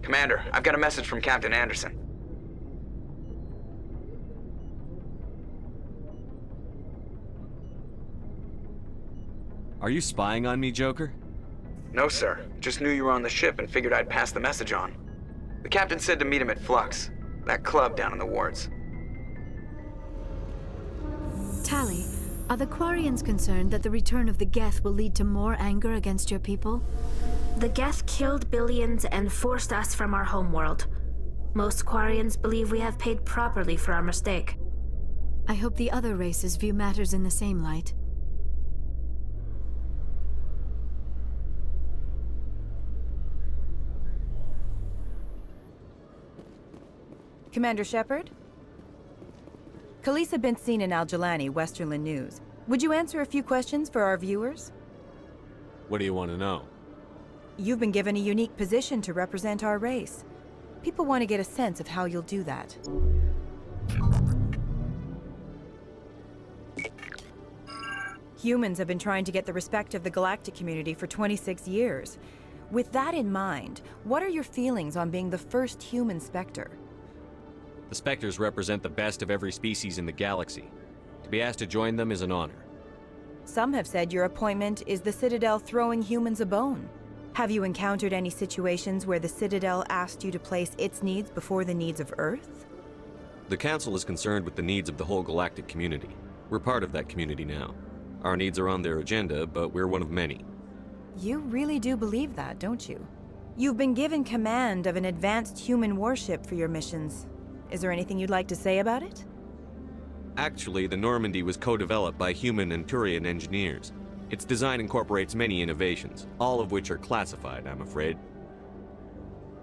Commander, I've got a message from Captain Anderson. Are you spying on me, Joker? No, sir. Just knew you were on the ship and figured I'd pass the message on. The captain said to meet him at Flux, that club down in the wards. Tally, are the Quarians concerned that the return of the Geth will lead to more anger against your people? The Geth killed billions and forced us from our homeworld. Most Quarians believe we have paid properly for our mistake. I hope the other races view matters in the same light. Commander Shepard? Khaleesa bint seen in Al-Jalani, Westerland News. Would you answer a few questions for our viewers? What do you want to know? You've been given a unique position to represent our race. People want to get a sense of how you'll do that. Humans have been trying to get the respect of the galactic community for 26 years. With that in mind, what are your feelings on being the first human Spectre? The Spectres represent the best of every species in the galaxy. To be asked to join them is an honor. Some have said your appointment is the Citadel throwing humans a bone. Have you encountered any situations where the Citadel asked you to place its needs before the needs of Earth? The Council is concerned with the needs of the whole galactic community. We're part of that community now. Our needs are on their agenda, but we're one of many. You really do believe that, don't you? You've been given command of an advanced human warship for your missions. Is there anything you'd like to say about it? Actually, the Normandy was co-developed by human and Turian engineers. Its design incorporates many innovations, all of which are classified, I'm afraid.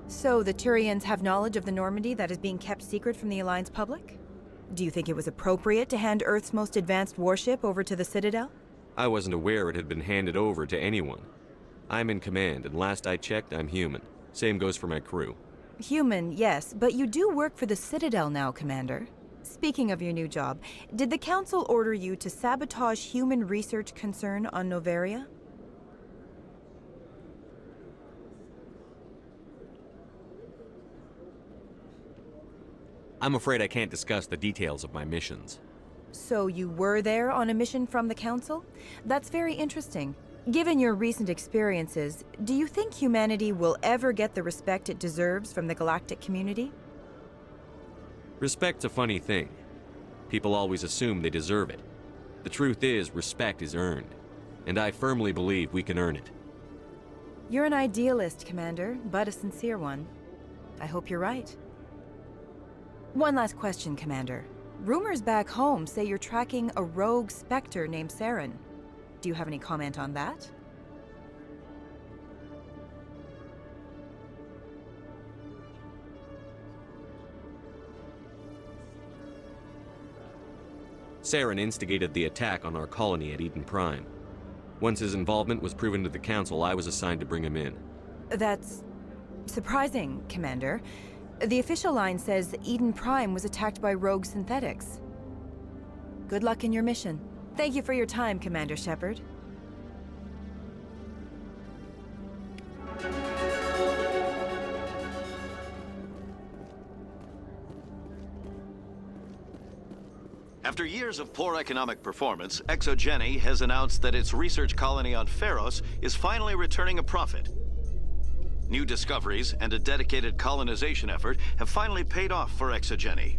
So the Turians have knowledge of the Normandy that is being kept secret from the Alliance public? Do you think it was appropriate to hand Earth's most advanced warship over to the Citadel? I wasn't aware it had been handed over to anyone. I'm in command, and last I checked, I'm human. Same goes for my crew. Human, yes, but you do work for the Citadel now, Commander. Speaking of your new job, did the Council order you to sabotage human research concern on Noveria? I'm afraid I can't discuss the details of my missions. So you were there on a mission from the Council? That's very interesting. Given your recent experiences, do you think humanity will ever get the respect it deserves from the galactic community? Respect's a funny thing. People always assume they deserve it. The truth is, respect is earned. And I firmly believe we can earn it. You're an idealist, Commander, but a sincere one. I hope you're right. One last question, Commander. Rumors back home say you're tracking a rogue Spectre named Saren. Do you have any comment on that? Saren instigated the attack on our colony at Eden Prime. Once his involvement was proven to the Council, I was assigned to bring him in. That's surprising, Commander. The official line says Eden Prime was attacked by rogue synthetics. Good luck in your mission. Thank you for your time, Commander Shepard. After years of poor economic performance, Exogeny has announced that its research colony on Pharos is finally returning a profit. New discoveries and a dedicated colonization effort have finally paid off for Exogeny.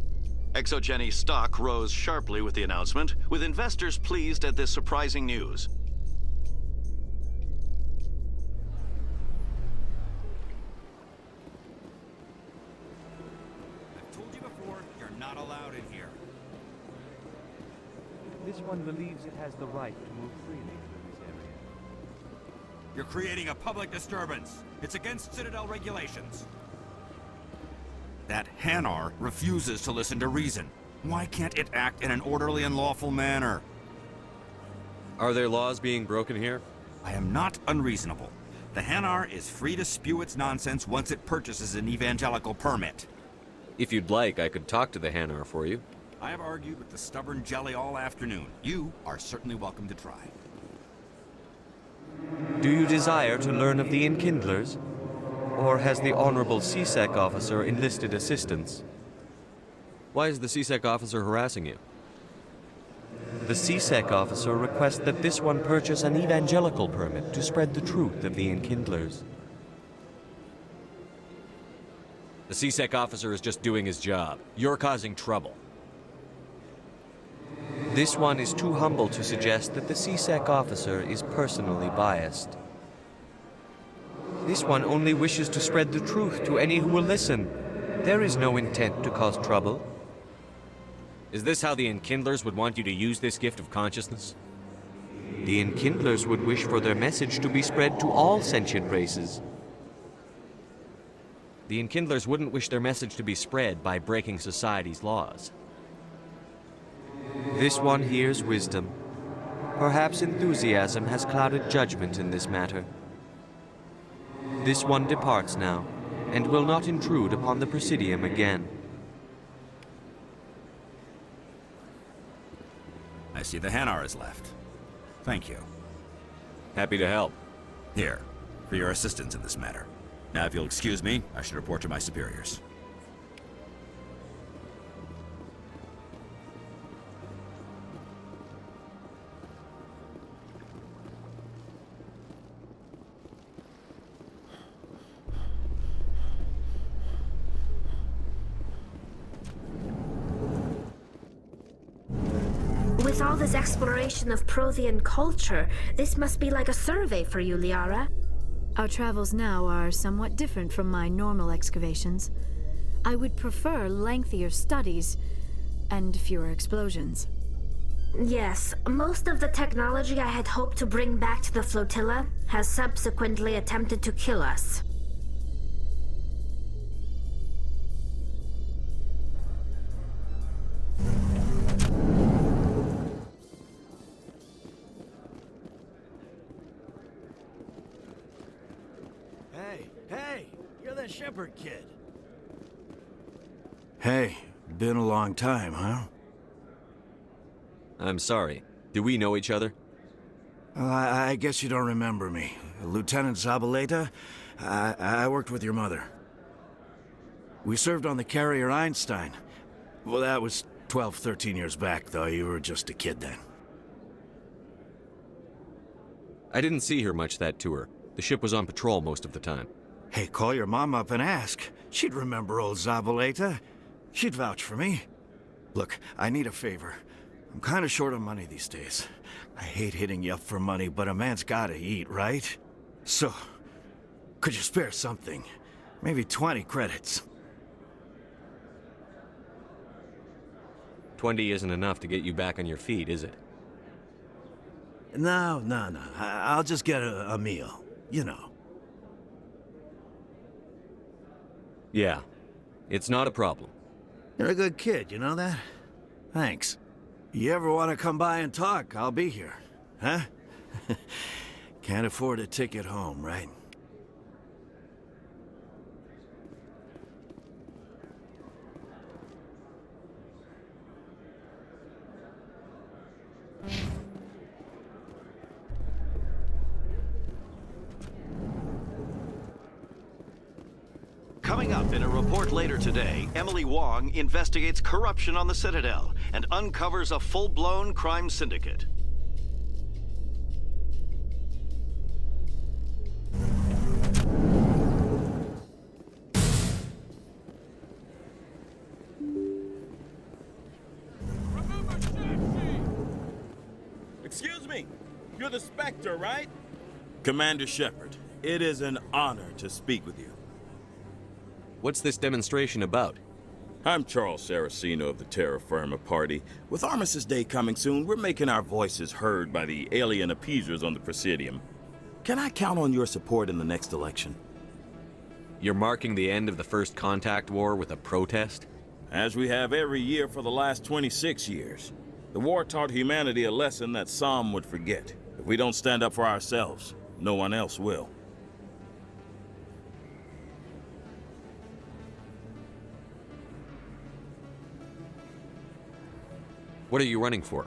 Exogeny stock rose sharply with the announcement, with investors pleased at this surprising news. I've told you before, you're not allowed in here. This one believes it has the right to move freely through this area. You're creating a public disturbance. It's against Citadel regulations. That Hanar refuses to listen to reason. Why can't it act in an orderly and lawful manner? Are there laws being broken here? I am not unreasonable. The Hanar is free to spew its nonsense once it purchases an evangelical permit. If you'd like, I could talk to the Hanar for you. I have argued with the stubborn jelly all afternoon. You are certainly welcome to try. Do you desire to learn of the Enkindlers? Or has the Honorable CSEC officer enlisted assistance? Why is the CSEC officer harassing you? The CSEC officer requests that this one purchase an evangelical permit to spread the truth of the Enkindlers. The CSEC officer is just doing his job. You're causing trouble. This one is too humble to suggest that the CSEC officer is personally biased. This one only wishes to spread the truth to any who will listen. There is no intent to cause trouble. Is this how the Enkindlers would want you to use this gift of consciousness? The Enkindlers would wish for their message to be spread to all sentient races. The Enkindlers wouldn't wish their message to be spread by breaking society's laws. This one hears wisdom. Perhaps enthusiasm has clouded judgment in this matter. This one departs now, and will not intrude upon the Presidium again. I see the Hanar is left. Thank you. Happy to help. Here, for your assistance in this matter. Now, if you'll excuse me, I should report to my superiors. With all this exploration of Prothean culture, this must be like a survey for you, Liara. Our travels now are somewhat different from my normal excavations. I would prefer lengthier studies and fewer explosions. Yes, most of the technology I had hoped to bring back to the flotilla has subsequently attempted to kill us. Hey, you're that Shepherd kid. Hey, been a long time, huh? I'm sorry. Do we know each other? Well, I guess you don't remember me. Lieutenant Zabaleta? I worked with your mother. We served on the carrier Einstein. Well, that was 12, 13 years back, though. You were just a kid then. I didn't see her much that tour. The ship was on patrol most of the time. Hey, call your mom up and ask. She'd remember old Zabaleta. She'd vouch for me. Look, I need a favor. I'm kind of short on money these days. I hate hitting you up for money, but a man's gotta eat, right? So, could you spare something? Maybe 20 credits. 20 isn't enough to get you back on your feet, is it? No. I'll just get a meal, you know. Yeah, it's not a problem. You're a good kid, you know that? Thanks. You ever want to come by and talk, I'll be here. Huh? Can't afford a ticket home, right? Coming up in a report later today, Emily Wong investigates corruption on the Citadel and uncovers a full-blown crime syndicate. Excuse me, you're the Spectre, right? Commander Shepard, it is an honor to speak with you. What's this demonstration about? I'm Charles Saraceno of the Terra Firma Party. With Armistice Day coming soon, we're making our voices heard by the alien appeasers on the Presidium. Can I count on your support in the next election? You're marking the end of the First Contact War with a protest? As we have every year for the last 26 years. The war taught humanity a lesson that some would forget. If we don't stand up for ourselves, no one else will. What are you running for?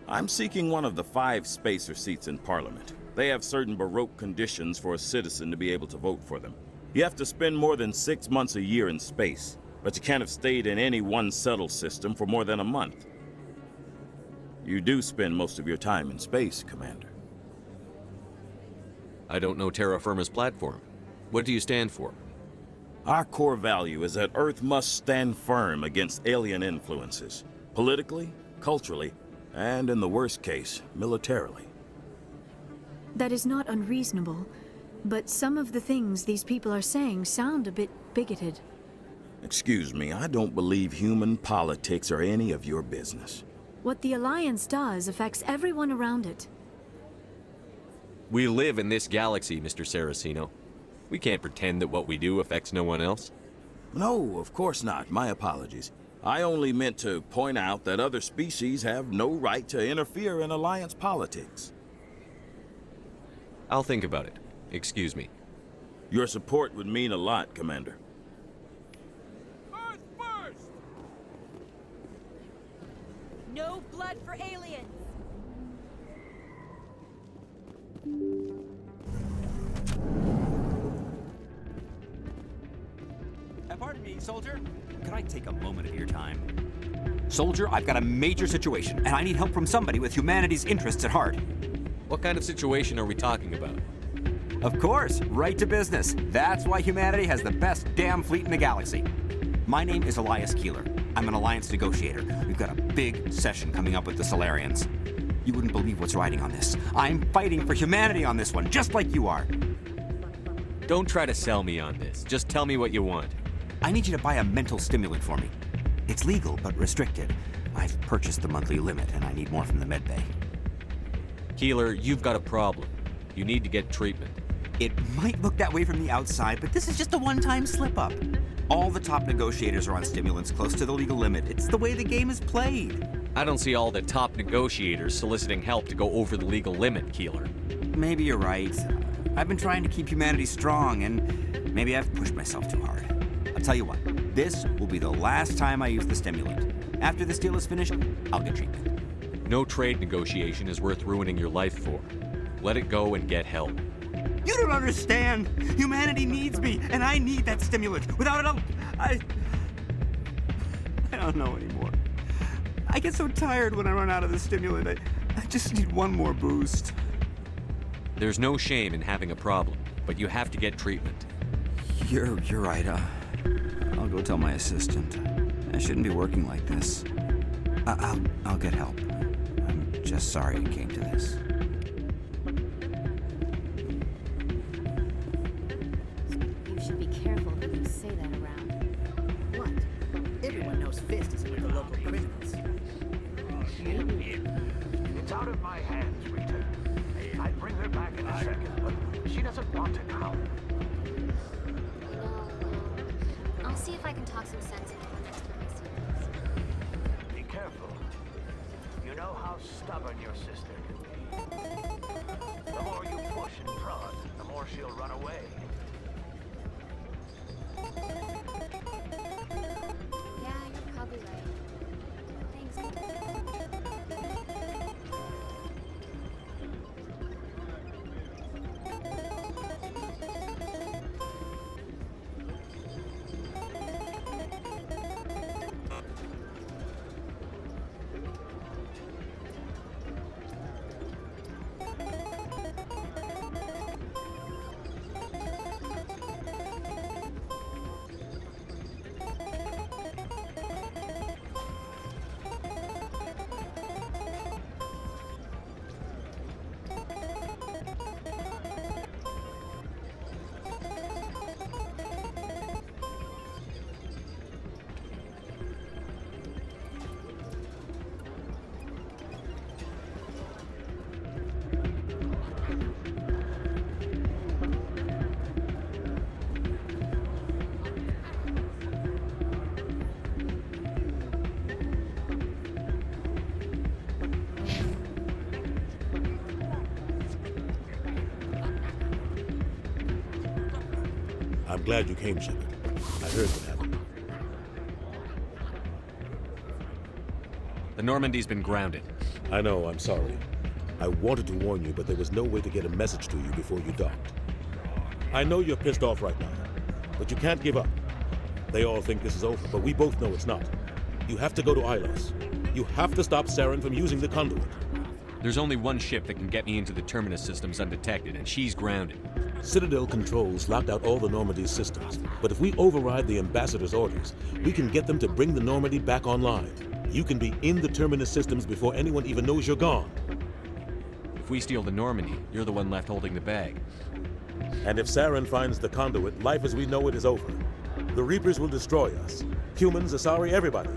I'm seeking one of the 5 spacer seats in Parliament. They have certain Baroque conditions for a citizen to be able to vote for them. You have to spend more than 6 months a year in space, but you can't have stayed in any one settled system for more than a month. You do spend most of your time in space, Commander. I don't know terra firma's platform. What do you stand for? Our core value is that Earth must stand firm against alien influences, politically, culturally, and in the worst case, militarily. That is not unreasonable, but some of the things these people are saying sound a bit bigoted. Excuse me, I don't believe human politics are any of your business. What the Alliance does affects everyone around it. We live in this galaxy, Mr. Saraceno. We can't pretend that what we do affects no one else. No, of course not. My apologies. I only meant to point out that other species have no right to interfere in Alliance politics. I'll think about it. Excuse me. Your support would mean a lot, Commander. Earth first! No blood for aliens! Pardon me, soldier. Could I take a moment of your time? Soldier, I've got a major situation, and I need help from somebody with humanity's interests at heart. What kind of situation are we talking about? Of course, right to business. That's why humanity has the best damn fleet in the galaxy. My name is Elias Keeler. I'm an Alliance negotiator. We've got a big session coming up with the Solarians. You wouldn't believe what's riding on this. I'm fighting for humanity on this one, just like you are. Don't try to sell me on this. Just tell me what you want. I need you to buy a mental stimulant for me. It's legal, but restricted. I've purchased the monthly limit, and I need more from the medbay. Keeler, you've got a problem. You need to get treatment. It might look that way from the outside, but this is just a one-time slip-up. All the top negotiators are on stimulants close to the legal limit. It's the way the game is played. I don't see all the top negotiators soliciting help to go over the legal limit, Keeler. Maybe you're right. I've been trying to keep humanity strong, and maybe I've pushed myself too hard. I'll tell you what, this will be the last time I use the stimulant. After this deal is finished, I'll get treatment. No trade negotiation is worth ruining your life for. Let it go and get help. You don't understand! Humanity needs me, and I need that stimulant. Without it, I don't know anymore. I get so tired when I run out of the stimulant. I just need one more boost. There's no shame in having a problem, but you have to get treatment. You're right. I'll go tell my assistant. I shouldn't be working like this. I'll get help. I'm just sorry it came to this. You should be careful that you say that around. What? Everyone knows Fist is with the local criminals. It's out of my hands, Rita. I'd bring her back in a second, but she doesn't want to now. I'll see if I can talk some sense into her next time I see her. Be careful. You know how stubborn your sister can be. The more you push and prod, the more she'll run away. Yeah, you're probably right. Thanks. I'm glad you came, Shepard. I heard what happened. The Normandy's been grounded. I know, I'm sorry. I wanted to warn you, but there was no way to get a message to you before you docked. I know you're pissed off right now, but you can't give up. They all think this is over, but we both know it's not. You have to go to Ilos. You have to stop Saren from using the conduit. There's only one ship that can get me into the Terminus systems undetected, and she's grounded. Citadel controls locked out all the Normandy's systems, but if we override the Ambassador's orders, we can get them to bring the Normandy back online. You can be in the Terminus systems before anyone even knows you're gone. If we steal the Normandy, you're the one left holding the bag. And if Saren finds the conduit, life as we know it is over. The Reapers will destroy us. Humans, Asari, everybody.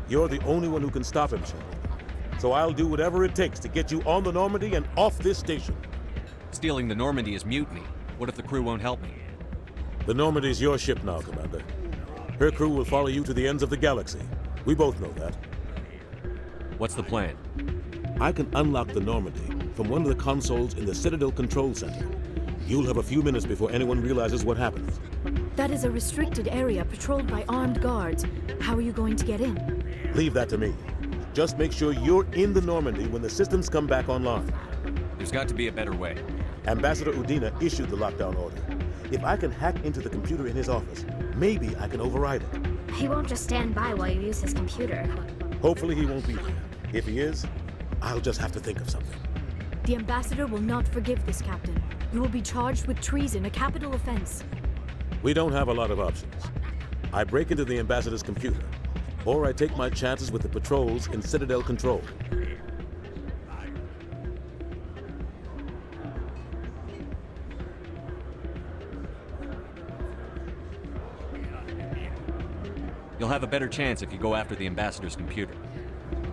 You're the only one who can stop him, Shepard. So I'll do whatever it takes to get you on the Normandy and off this station. Stealing the Normandy is mutiny. What if the crew won't help me? The Normandy's your ship now, Commander. Her crew will follow you to the ends of the galaxy. We both know that. What's the plan? I can unlock the Normandy from one of the consoles in the Citadel Control Center. You'll have a few minutes before anyone realizes what happened. That is a restricted area patrolled by armed guards. How are you going to get in? Leave that to me. Just make sure you're in the Normandy when the systems come back online. There's got to be a better way. Ambassador Udina issued the lockdown order. If I can hack into the computer in his office, maybe I can override it. He won't just stand by while you use his computer. Hopefully he won't be there. If he is, I'll just have to think of something. The Ambassador will not forgive this, Captain. You will be charged with treason, a capital offense. We don't have a lot of options. I break into the Ambassador's computer, or I take my chances with the patrols in Citadel Control. You'll have a better chance if you go after the Ambassador's computer.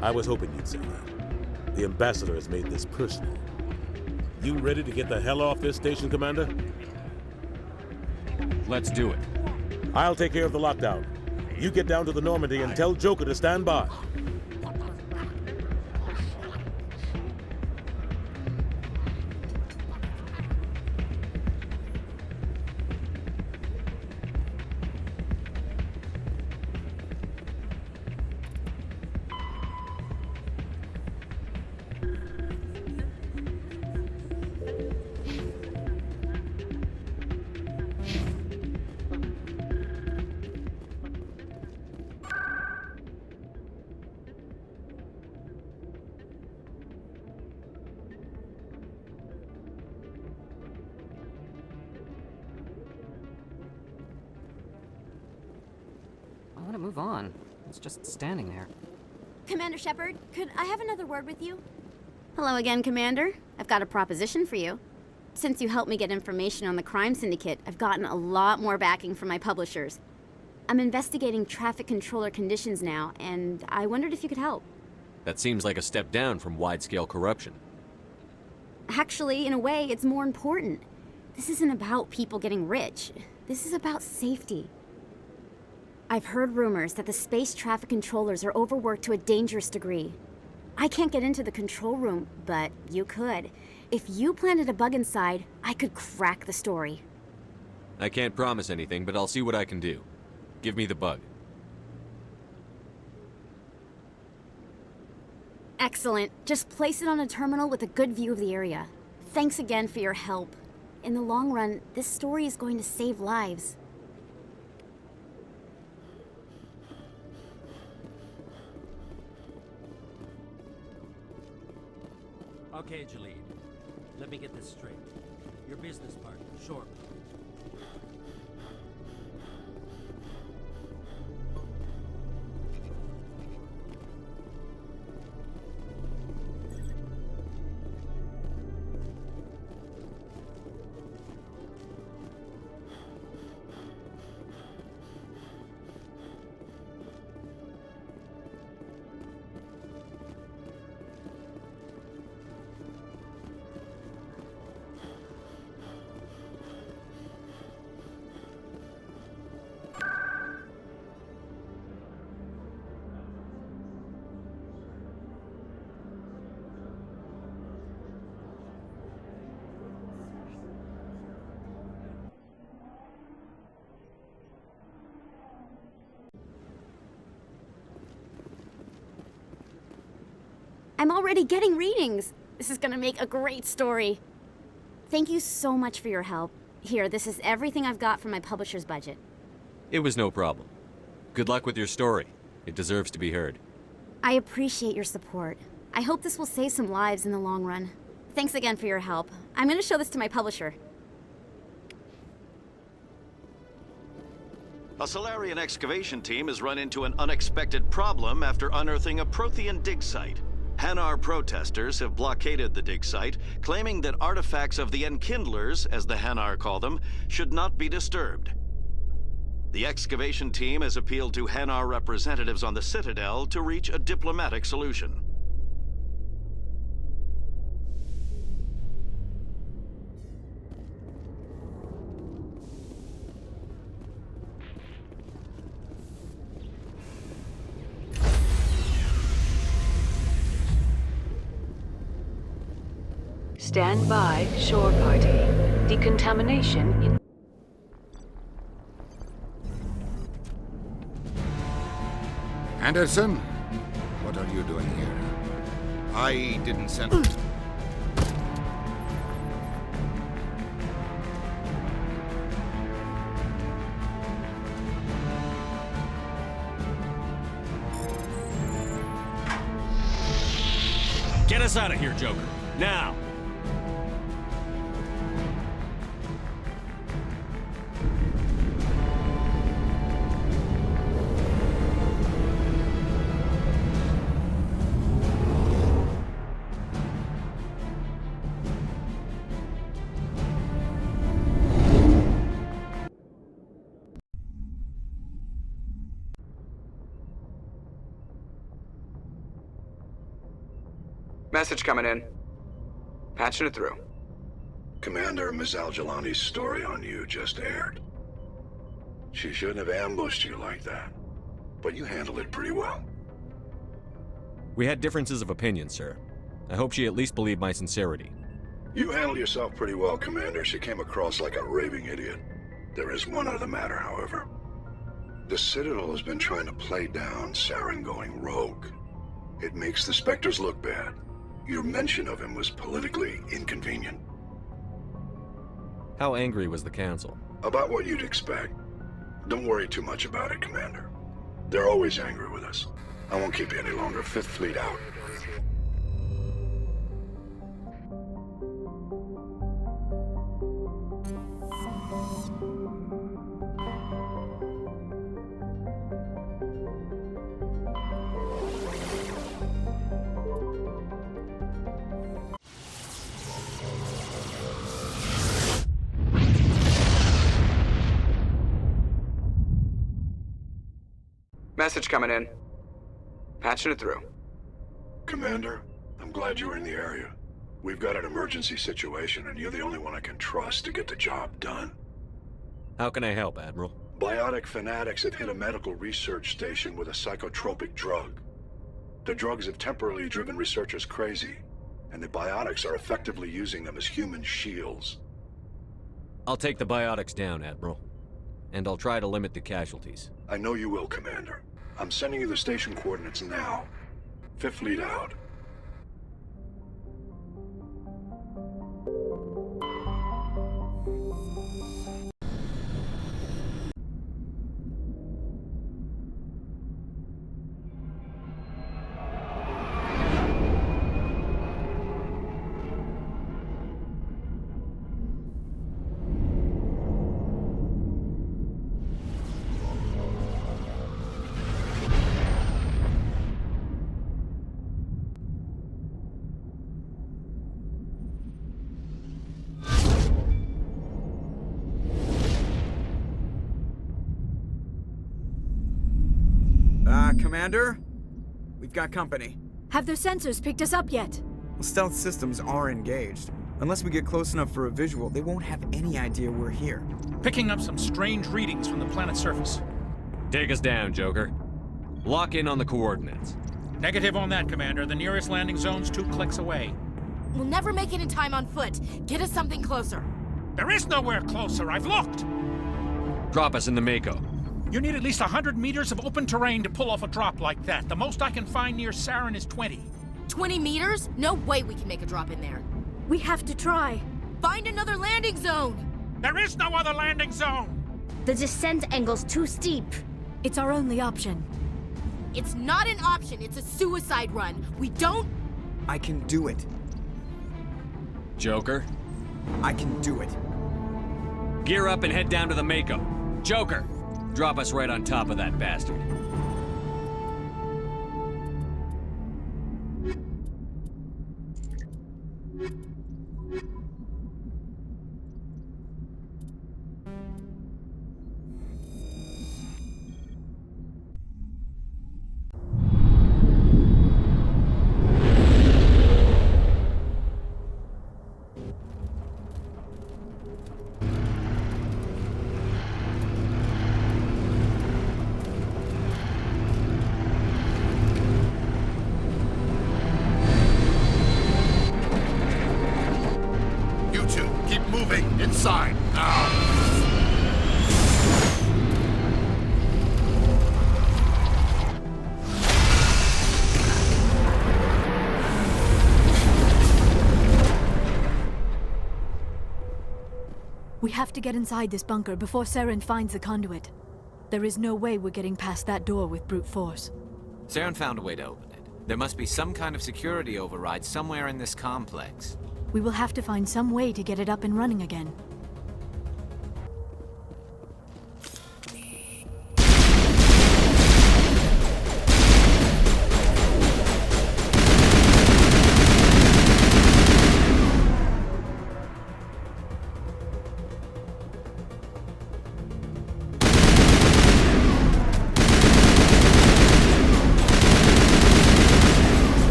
I was hoping you'd say that. The Ambassador has made this personal. You ready to get the hell off this station, Commander? Let's do it. I'll take care of the lockdown. You get down to the Normandy and tell Joker to stand by. I want to move on. It's just standing there. Commander Shepard, could I have another word with you? Hello again, Commander. I've got a proposition for you. Since you helped me get information on the crime syndicate, I've gotten a lot more backing from my publishers. I'm investigating traffic controller conditions now, and I wondered if you could help. That seems like a step down from wide-scale corruption. Actually, in a way, it's more important. This isn't about people getting rich. This is about safety. I've heard rumors that the space traffic controllers are overworked to a dangerous degree. I can't get into the control room, but you could. If you planted a bug inside, I could crack the story. I can't promise anything, but I'll see what I can do. Give me the bug. Excellent. Just place it on a terminal with a good view of the area. Thanks again for your help. In the long run, this story is going to save lives. Okay, Jalid. Let me get this straight. Your business partner, Short. I'm already getting readings. This is gonna make a great story. Thank you so much for your help. Here, this is everything I've got from my publisher's budget. It was no problem. Good luck with your story. It deserves to be heard. I appreciate your support. I hope this will save some lives in the long run. Thanks again for your help. I'm gonna show this to my publisher. A Solarian excavation team has run into an unexpected problem after unearthing a Prothean dig site. Hanar protesters have blockaded the dig site, claiming that artifacts of the Enkindlers, as the Hanar call them, should not be disturbed. The excavation team has appealed to Hanar representatives on the Citadel to reach a diplomatic solution. Stand by, shore party. Decontamination in... Anderson, what are you doing here? I didn't send... Get us out of here, Joker. Now! Message coming in. Patching it through. Commander, Ms. Al-Jalani's story on you just aired. She shouldn't have ambushed you like that, but you handled it pretty well. We had differences of opinion, sir. I hope she at least believed my sincerity. You handled yourself pretty well, Commander. She came across like a raving idiot. There is one other matter, however. The Citadel has been trying to play down Saren going rogue. It makes the Spectres look bad. Your mention of him was politically inconvenient. How angry was the Council? About what you'd expect. Don't worry too much about it, Commander. They're always angry with us. I won't keep you any longer. Fifth Fleet out. Message coming in. Patching it through. Commander, I'm glad you were in the area. We've got an emergency situation, and you're the only one I can trust to get the job done. How can I help, Admiral? Biotic fanatics have hit a medical research station with a psychotropic drug. The drugs have temporarily driven researchers crazy, and the biotics are effectively using them as human shields. I'll take the biotics down, Admiral. And I'll try to limit the casualties. I know you will, Commander. I'm sending you the station coordinates now. Fifth Fleet out. Commander? We've got company. Have their sensors picked us up yet? Well, stealth systems are engaged. Unless we get close enough for a visual, they won't have any idea we're here. Picking up some strange readings from the planet's surface. Take us down, Joker. Lock in on the coordinates. Negative on that, Commander. The nearest landing zone's 2 clicks away. We'll never make it in time on foot. Get us something closer. There is nowhere closer. I've looked. Drop us in the Mako. You need at least 100 meters of open terrain to pull off a drop like that. The most I can find near Saren is 20. 20 meters? No way we can make a drop in there. We have to try. Find another landing zone! There is no other landing zone! The descent angle's too steep. It's our only option. It's not an option, it's a suicide run. We don't... I can do it. Joker, I can do it. gear up and head down to the Mako. Joker, drop us right on top of that bastard. Inside, now! We have to get inside this bunker before Saren finds the conduit. There is no way we're getting past that door with brute force. Saren found a way to open it. There must be some kind of security override somewhere in this complex. We will have to find some way to get it up and running again.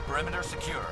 Perimeter secure.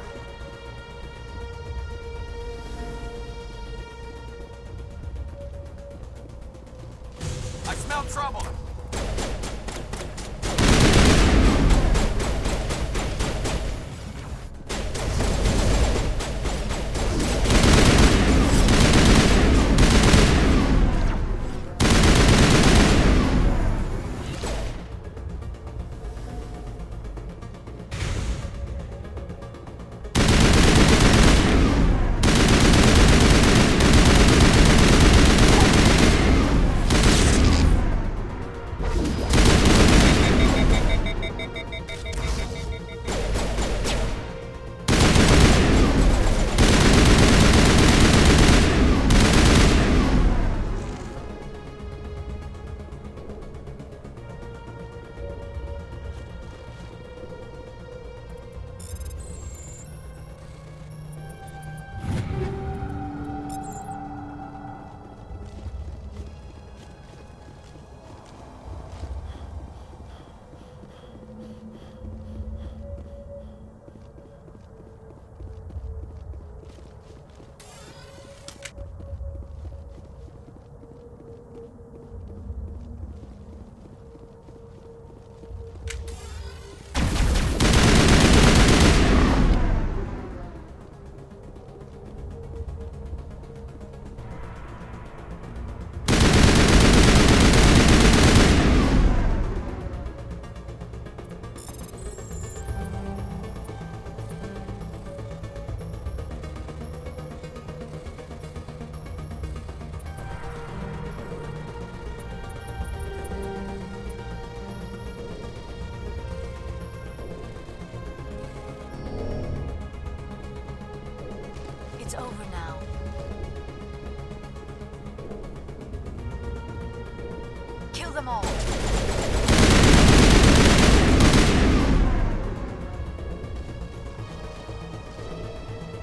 them all.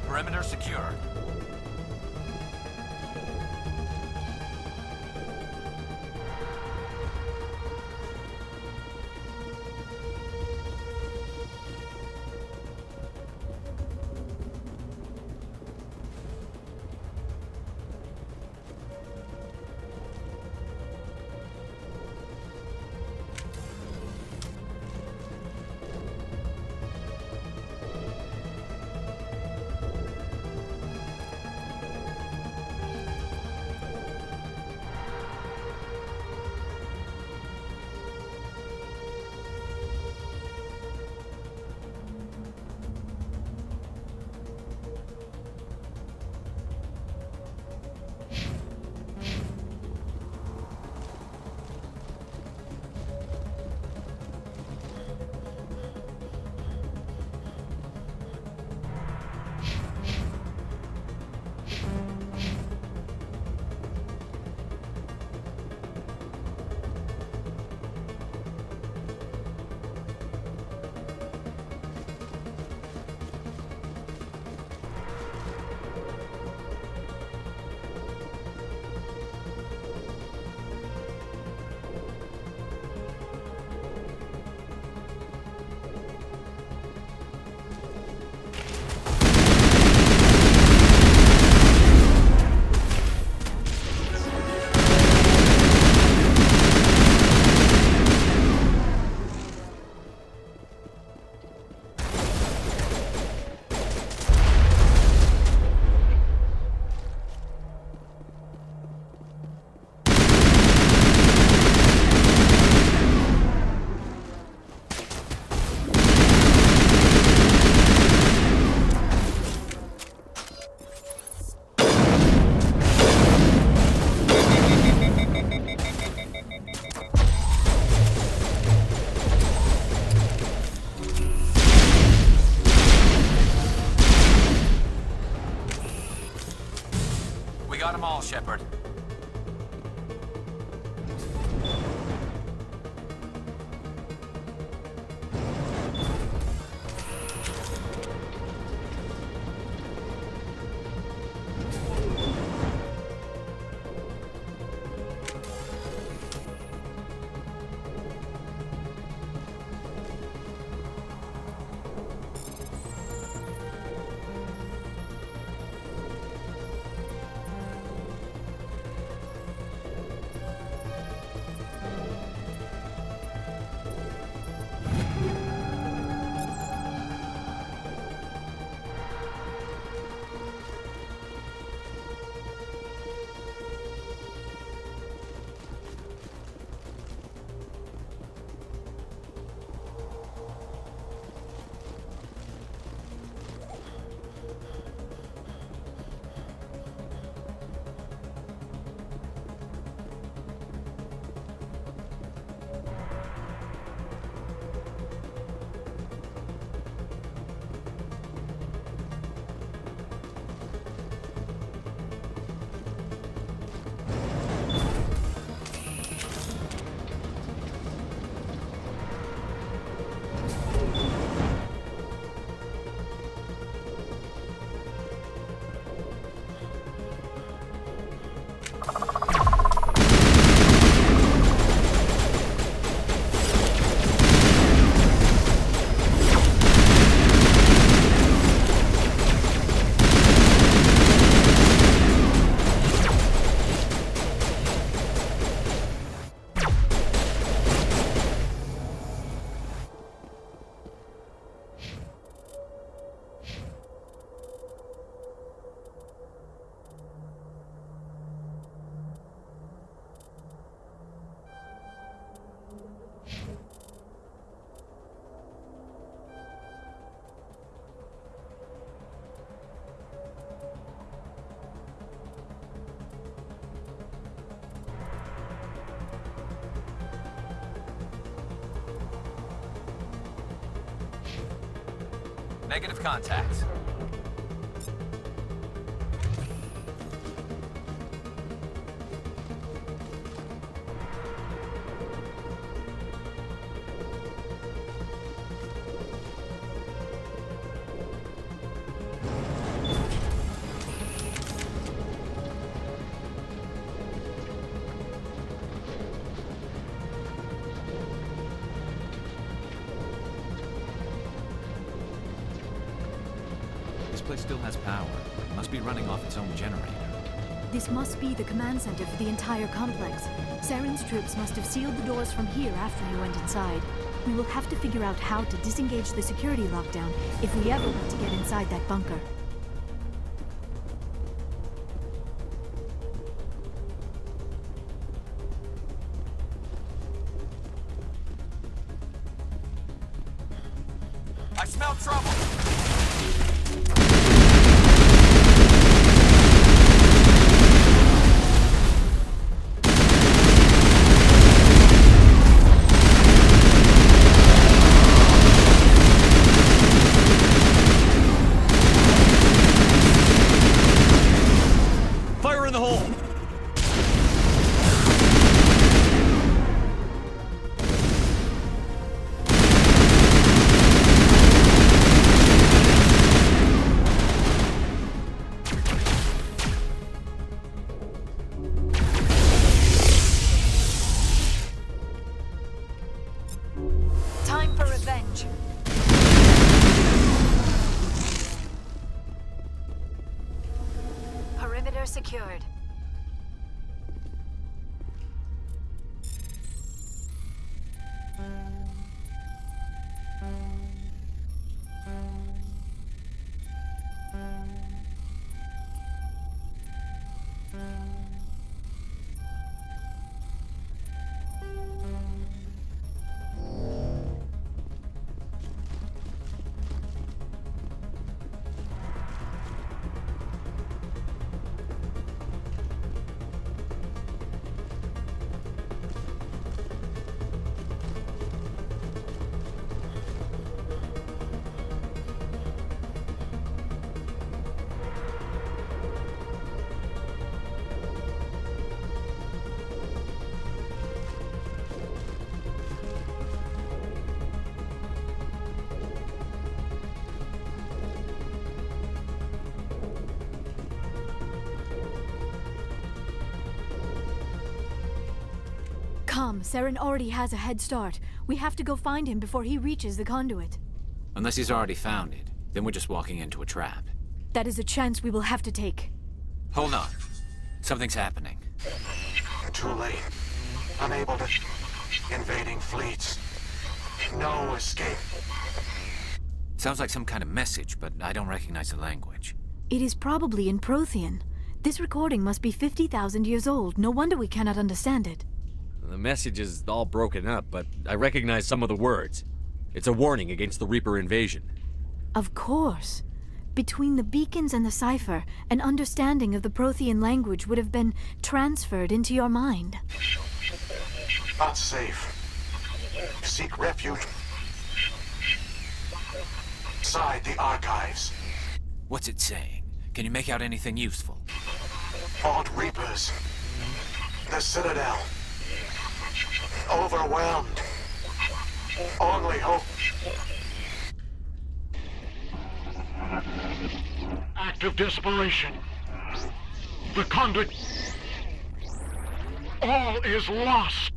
Perimeter secure. Got them all, Shepard. Negative contact. This place still has power. It must be running off its own generator. This must be the command center for the entire complex. Saren's troops must have sealed the doors from here after he went inside. We will have to figure out how to disengage the security lockdown if we ever want to get inside that bunker. I smell trouble! Fire in the hole! Time for revenge. Perimeter secured. Come, Saren already has a head start. We have to go find him before he reaches the conduit. Unless he's already found it, then we're just walking into a trap. That is a chance we will have to take. Hold on. Something's happening. Too late. Unable to... Invading fleets. No escape. Sounds like some kind of message, but I don't recognize the language. It is probably in Prothean. This recording must be 50,000 years old. No wonder we cannot understand it. The message is all broken up, but I recognize some of the words. It's a warning against the Reaper invasion. Of course. Between the beacons and the cipher, an understanding of the Prothean language would have been transferred into your mind. Not safe. Seek refuge inside the archives. What's it saying? Can you make out anything useful? Fought Reapers. The Citadel. Overwhelmed. Only hope. Act of desperation. The conduit. All is lost.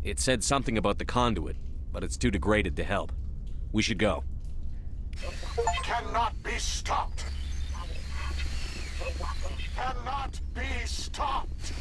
It said something about the conduit, but it's too degraded to help. We should go. Cannot be stopped. Cannot be stopped.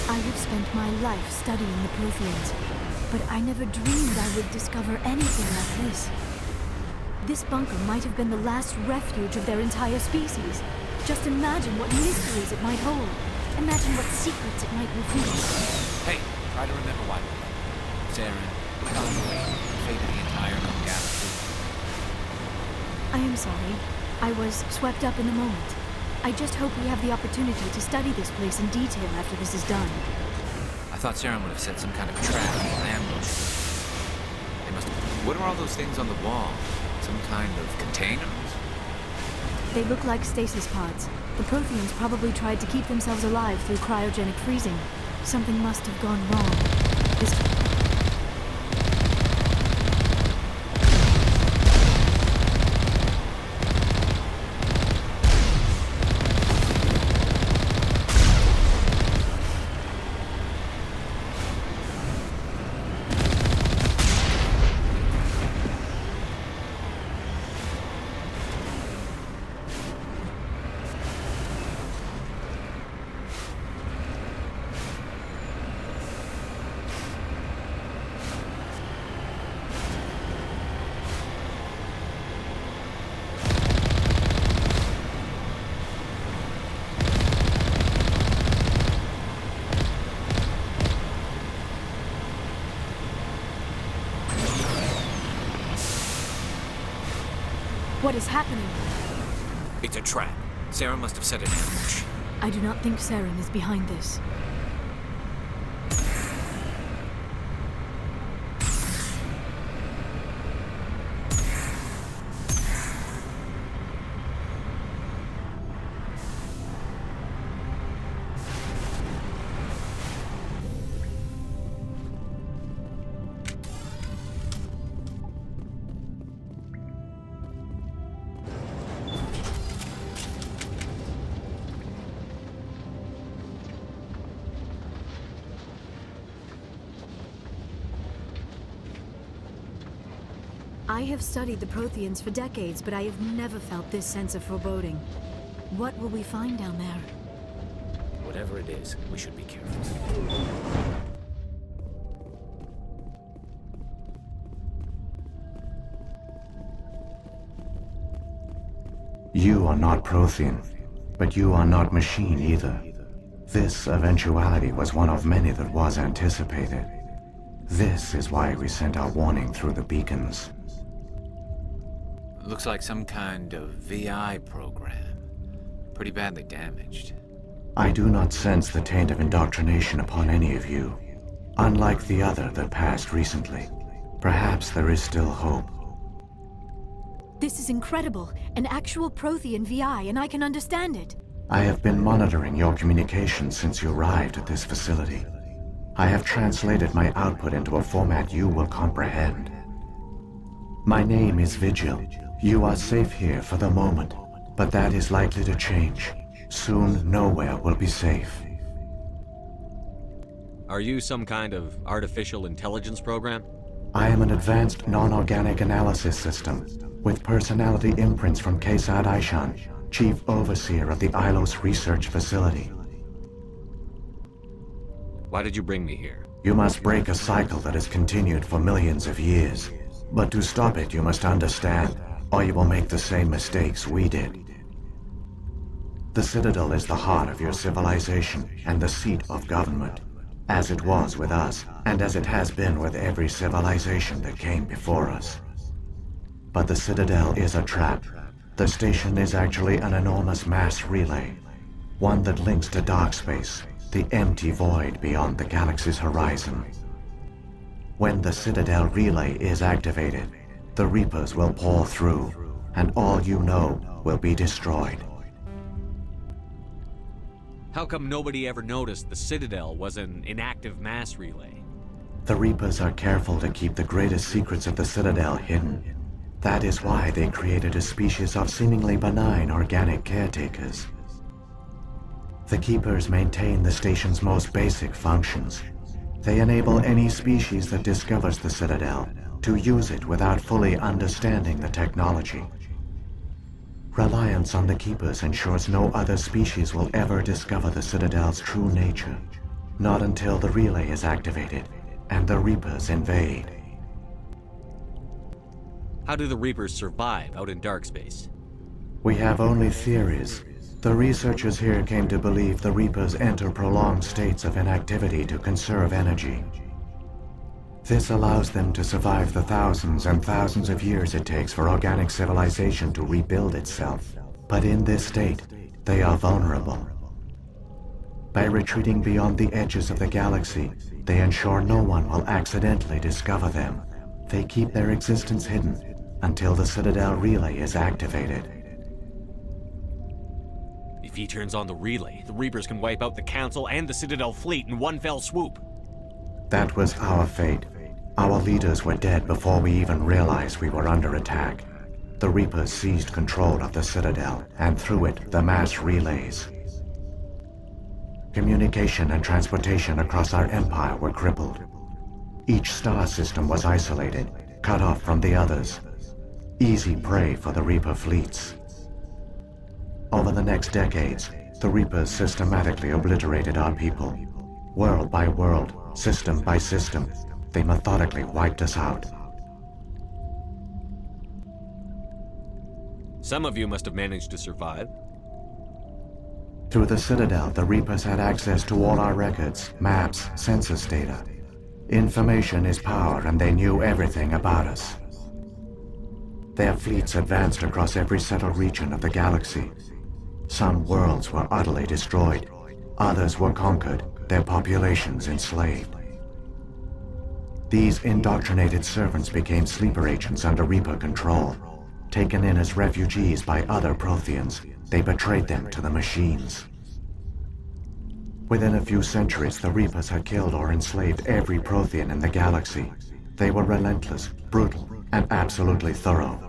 I have spent my life studying the Protheans, but I never dreamed I would discover anything like this. This bunker might have been the last refuge of their entire species. Just imagine what mysteries it might hold. Imagine what secrets it might reveal. Hey, try to remember why we came. Saren, we found the way, the fate of the entire known galaxy. I am sorry. I was swept up in the moment. I just hope we have the opportunity to study this place in detail after this is done. I thought Saren would have set some kind of trap or ambush. They must have... What are all those things on the wall? Some kind of containers? They look like stasis pods. The Protheans probably tried to keep themselves alive through cryogenic freezing. Something must have gone wrong. This... What is happening? It's a trap. Saren must have set an ambush. I do not think Saren is behind this. I have studied the Protheans for decades, but I have never felt this sense of foreboding. What will we find down there? Whatever it is, we should be careful. You are not Prothean, but you are not machine either. This eventuality was one of many that was anticipated. This is why we sent our warning through the beacons. Looks like some kind of VI program. Pretty badly damaged. I do not sense the taint of indoctrination upon any of you. Unlike the other that passed recently. Perhaps there is still hope. This is incredible. An actual Prothean VI, and I can understand it. I have been monitoring your communications since you arrived at this facility. I have translated my output into a format you will comprehend. My name is Vigil. You are safe here for the moment, but that is likely to change. Soon, nowhere will be safe. Are you some kind of artificial intelligence program? I am an advanced non-organic analysis system, with personality imprints from Kesad Aishan, Chief Overseer of the Ilos Research Facility. Why did you bring me here? You must break a cycle that has continued for millions of years. But to stop it, you must understand, or you will make the same mistakes we did. The Citadel is the heart of your civilization and the seat of government, as it was with us, and as it has been with every civilization that came before us. But the Citadel is a trap. The station is actually an enormous mass relay, one that links to dark space, the empty void beyond the galaxy's horizon. When the Citadel relay is activated, the Reapers will pour through, and all you know will be destroyed. How come nobody ever noticed the Citadel was an inactive mass relay? The Reapers are careful to keep the greatest secrets of the Citadel hidden. That is why they created a species of seemingly benign organic caretakers. The Keepers maintain the station's most basic functions. They enable any species that discovers the Citadel to use it without fully understanding the technology. Reliance on the Keepers ensures no other species will ever discover the Citadel's true nature. Not until the relay is activated and the Reapers invade. How do the Reapers survive out in dark space? We have only theories. The researchers here came to believe the Reapers enter prolonged states of inactivity to conserve energy. This allows them to survive the thousands and thousands of years it takes for organic civilization to rebuild itself. But in this state, they are vulnerable. By retreating beyond the edges of the galaxy, they ensure no one will accidentally discover them. They keep their existence hidden until the Citadel relay is activated. If he turns on the relay, the Reapers can wipe out the Council and the Citadel fleet in one fell swoop. That was our fate. Our leaders were dead before we even realized we were under attack. The Reapers seized control of the Citadel, and through it, the mass relays. Communication and transportation across our empire were crippled. Each star system was isolated, cut off from the others. Easy prey for the Reaper fleets. Over the next decades, the Reapers systematically obliterated our people. World by world, system by system, they methodically wiped us out. Some of you must have managed to survive. Through the Citadel, the Reapers had access to all our records, maps, census data. Information is power, and they knew everything about us. Their fleets advanced across every settled region of the galaxy. Some worlds were utterly destroyed. Others were conquered, their populations enslaved. These indoctrinated servants became sleeper agents under Reaper control. Taken in as refugees by other Protheans, they betrayed them to the machines. Within a few centuries, the Reapers had killed or enslaved every Prothean in the galaxy. They were relentless, brutal, and absolutely thorough.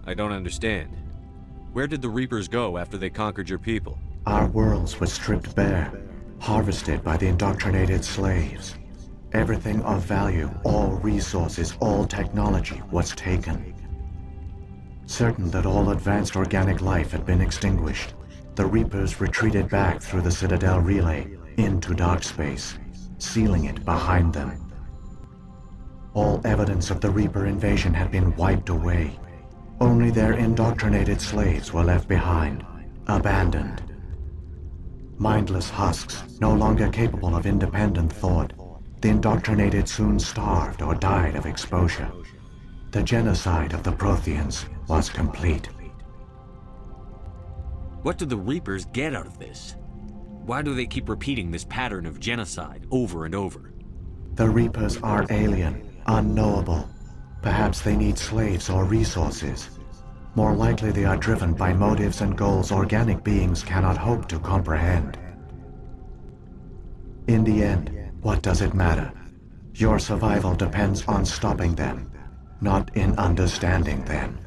I don't understand. Where did the Reapers go after they conquered your people? Our worlds were stripped bare, harvested by the indoctrinated slaves. Everything of value, all resources, all technology was taken. Certain that all advanced organic life had been extinguished, the Reapers retreated back through the Citadel relay into dark space, sealing it behind them. All evidence of the Reaper invasion had been wiped away. Only their indoctrinated slaves were left behind, abandoned. Mindless husks, no longer capable of independent thought, the indoctrinated soon starved or died of exposure. The genocide of the Protheans was complete. What do the Reapers get out of this? Why do they keep repeating this pattern of genocide over and over? The Reapers are alien, unknowable. Perhaps they need slaves or resources. More likely they are driven by motives and goals organic beings cannot hope to comprehend. In the end, what does it matter? Your survival depends on stopping them, not in understanding them.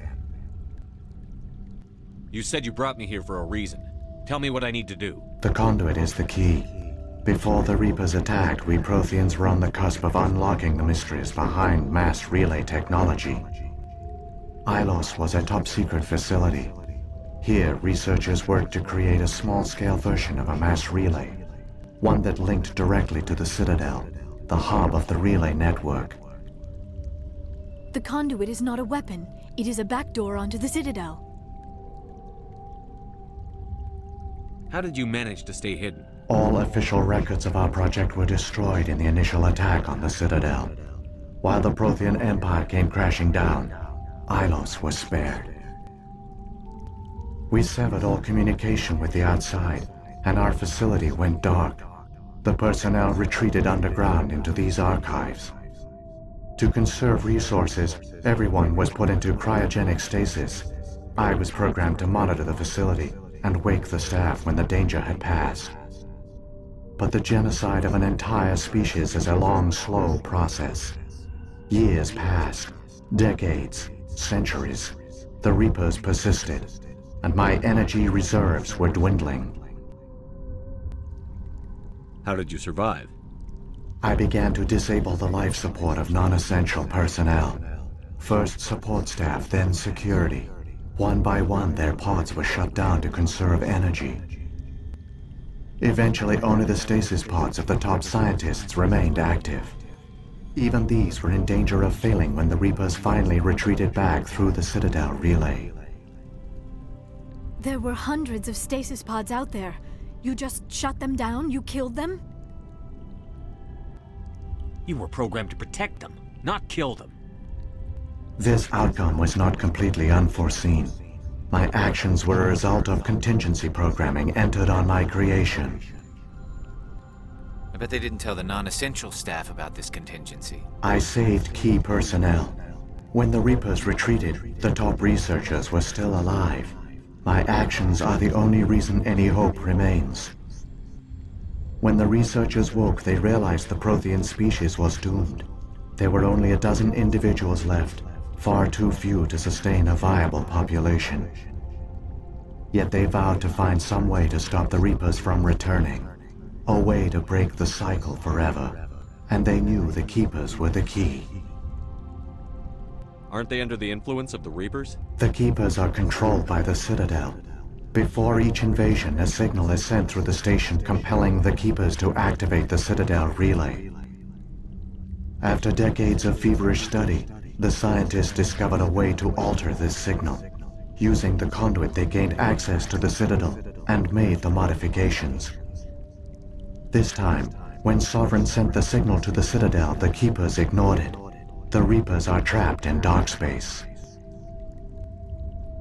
You said you brought me here for a reason. Tell me what I need to do. The conduit is the key. Before the Reapers attacked, we Protheans were on the cusp of unlocking the mysteries behind mass relay technology. Ilos was a top-secret facility. Here, researchers worked to create a small-scale version of a mass relay, one that linked directly to the Citadel, the hub of the relay network. The conduit is not a weapon. It is a backdoor onto the Citadel. How did you manage to stay hidden? All official records of our project were destroyed in the initial attack on the Citadel. While the Prothean Empire came crashing down, Ilos was spared. We severed all communication with the outside, and our facility went dark. The personnel retreated underground into these archives. To conserve resources, everyone was put into cryogenic stasis. I was programmed to monitor the facility and wake the staff when the danger had passed. But the genocide of an entire species is a long, slow process. Years passed, decades, centuries. The Reapers persisted, and my energy reserves were dwindling. How did you survive? I began to disable the life support of non-essential personnel. First support staff, then security. One by one, their pods were shut down to conserve energy. Eventually, only the stasis pods of the top scientists remained active. Even these were in danger of failing when the Reapers finally retreated back through the Citadel relay. There were hundreds of stasis pods out there. You just shut them down? You killed them? You were programmed to protect them, not kill them. This outcome was not completely unforeseen. My actions were a result of contingency programming entered on my creation. I bet they didn't tell the non-essential staff about this contingency. I saved key personnel. When the Reapers retreated, the top researchers were still alive. My actions are the only reason any hope remains. When the researchers woke, they realized the Prothean species was doomed. There were only a dozen individuals left, far too few to sustain a viable population. Yet they vowed to find some way to stop the Reapers from returning, a way to break the cycle forever, and they knew the Keepers were the key. Aren't they under the influence of the Reapers? The Keepers are controlled by the Citadel. Before each invasion, a signal is sent through the station compelling the Keepers to activate the Citadel relay. After decades of feverish study, the scientists discovered a way to alter this signal. Using the conduit, they gained access to the Citadel and made the modifications. This time, when Sovereign sent the signal to the Citadel, the Keepers ignored it. The Reapers are trapped in dark space.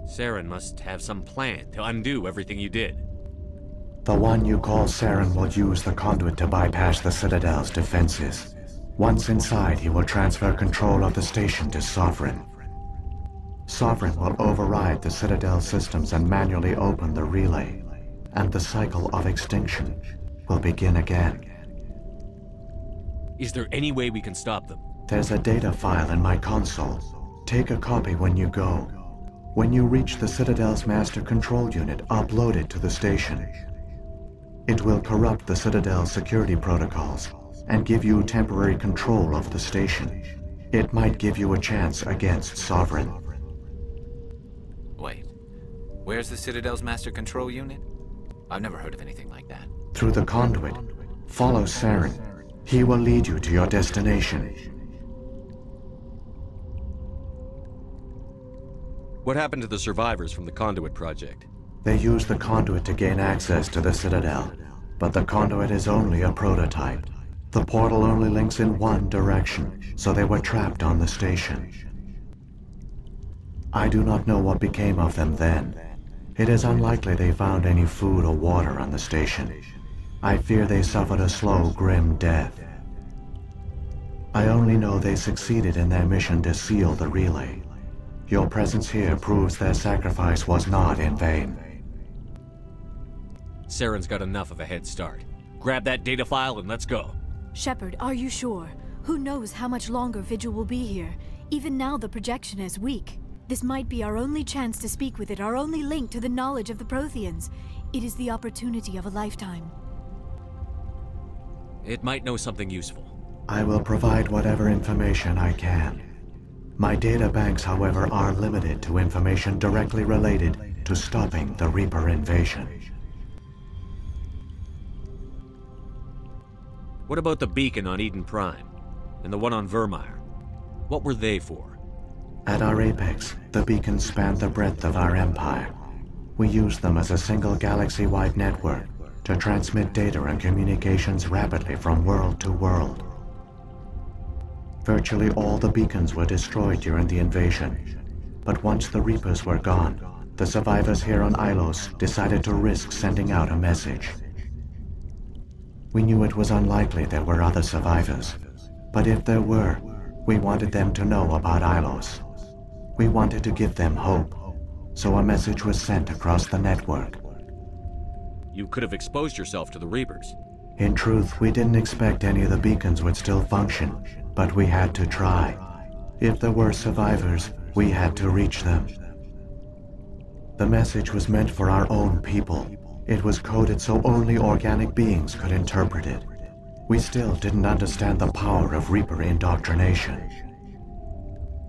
Saren must have some plan to undo everything you did. The one you call Saren will use the conduit to bypass the Citadel's defenses. Once inside, he will transfer control of the station to Sovereign. Sovereign will override the Citadel systems and manually open the relay, and the cycle of extinction will begin again. Is there any way we can stop them? There's a data file in my console. Take a copy when you go. When you reach the Citadel's master control unit, upload it to the station. It will corrupt the Citadel's security protocols and give you temporary control of the station. It might give you a chance against Sovereign. Wait, where's the Citadel's master control unit? I've never heard of anything like that. Through the conduit, follow Saren. He will lead you to your destination. What happened to the survivors from the Conduit project? They used the conduit to gain access to the Citadel, but the conduit is only a prototype. The portal only links in one direction, so they were trapped on the station. I do not know what became of them then. It is unlikely they found any food or water on the station. I fear they suffered a slow, grim death. I only know they succeeded in their mission to seal the relay. Your presence here proves their sacrifice was not in vain. Saren's got enough of a head start. Grab that data file and let's go. Shepard, are you sure? Who knows how much longer Vigil will be here? Even now the projection is weak. This might be our only chance to speak with it, our only link to the knowledge of the Protheans. It is the opportunity of a lifetime. It might know something useful. I will provide whatever information I can. My data banks, however, are limited to information directly related to stopping the Reaper invasion. What about the beacon on Eden Prime? And the one on Vermeer? What were they for? At our apex, the beacons spanned the breadth of our empire. We used them as a single galaxy-wide network to transmit data and communications rapidly from world to world. Virtually all the beacons were destroyed during the invasion, but once the Reapers were gone, the survivors here on Ilos decided to risk sending out a message. We knew it was unlikely there were other survivors, but if there were, we wanted them to know about Ilos. We wanted to give them hope, so a message was sent across the network. You could have exposed yourself to the Reapers. In truth, we didn't expect any of the beacons would still function, but we had to try. If there were survivors, we had to reach them. The message was meant for our own people. It was coded so only organic beings could interpret it. We still didn't understand the power of Reaper indoctrination.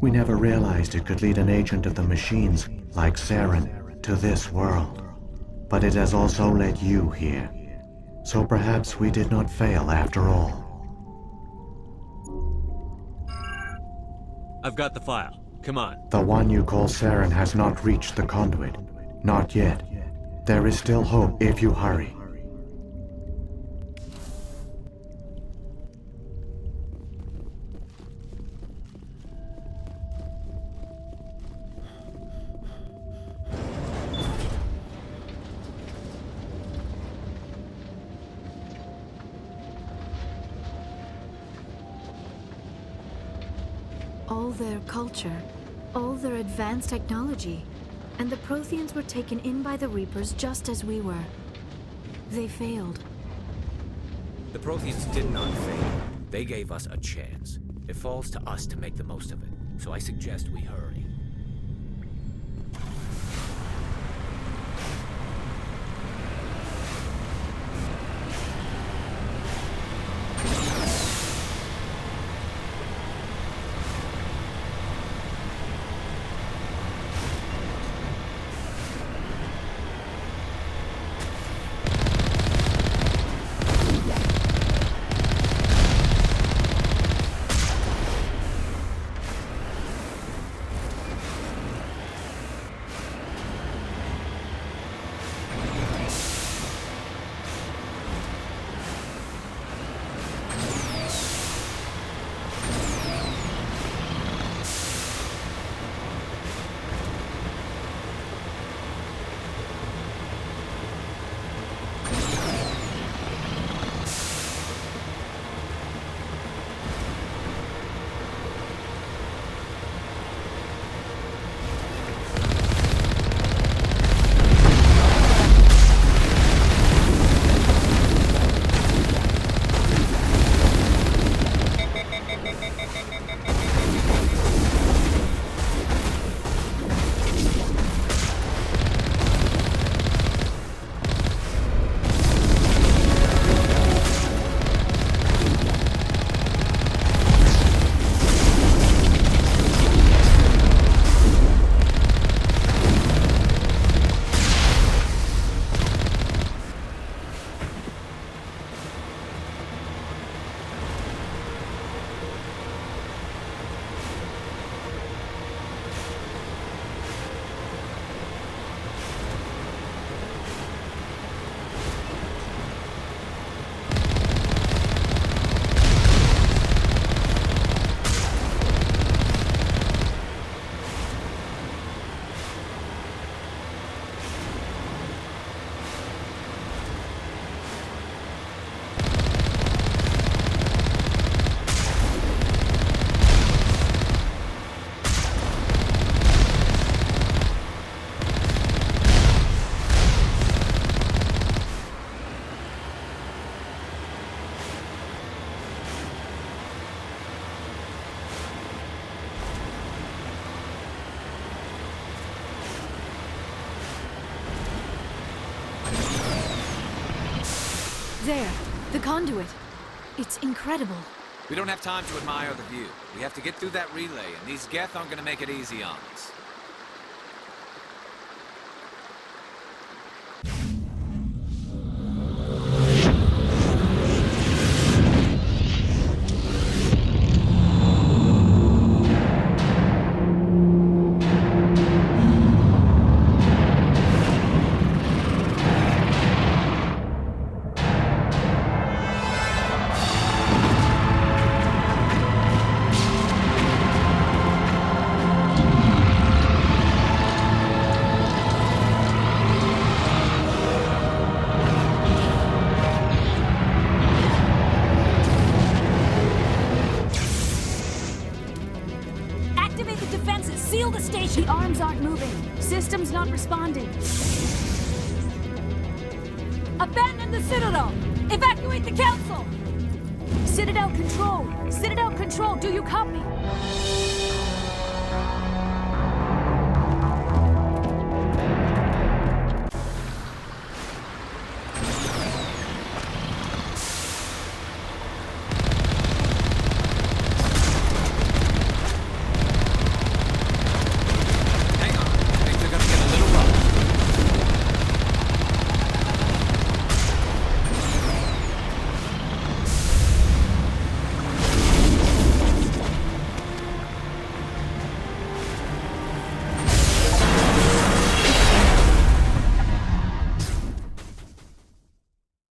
We never realized it could lead an agent of the machines, like Saren, to this world. But it has also led you here. So perhaps we did not fail after all. I've got the file. Come on. The one you call Saren has not reached the conduit. Not yet. There is still hope if you hurry. All their culture, all their advanced technology, and the Protheans were taken in by the Reapers just as we were. They failed. The Protheans did not fail. They gave us a chance. It falls to us to make the most of it, so I suggest we hurry. There, the conduit. It's incredible. We don't have time to admire the view. We have to get through that relay, and these Geth aren't gonna make it easy on us. Seal the station! The arms aren't moving. Systems not responding. Abandon the Citadel! Evacuate the Council! Citadel Control! Citadel Control, do you copy?